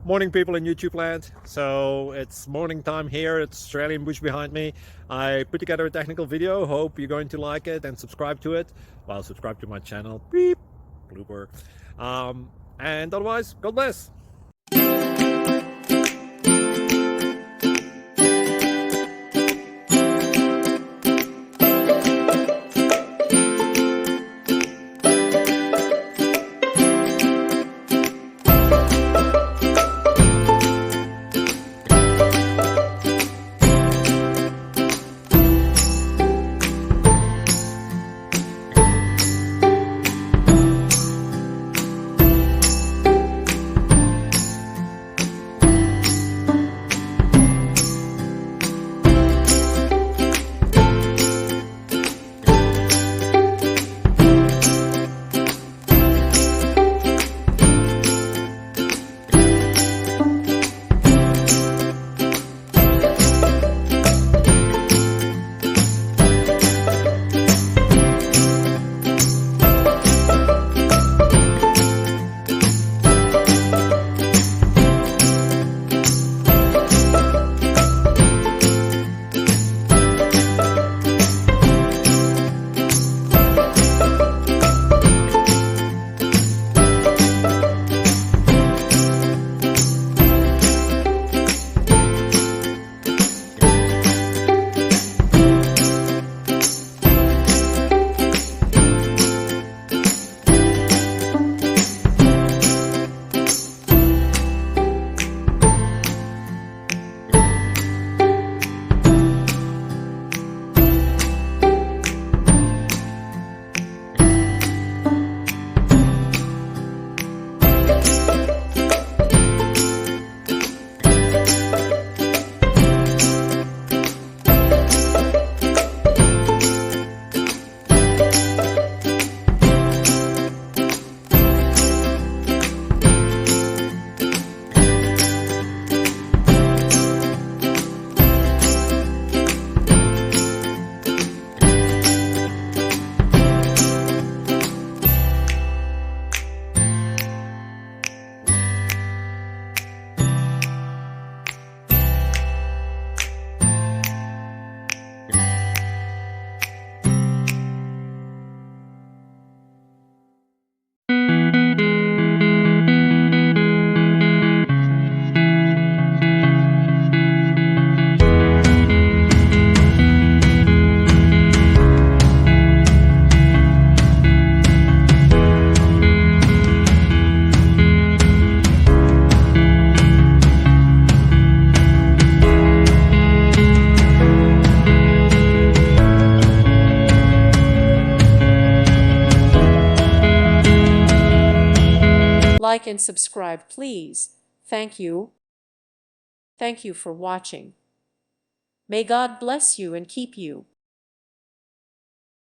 Morning, people in YouTube land. So it's morning time here. It's Australian bush behind me. I put together a technical video. Hope you're going to like it and subscribe to it. Well, subscribe to my channel. Beep, blooper. And otherwise, God bless. Like and subscribe, please. Thank you. Thank you for watching. May God bless you and keep you.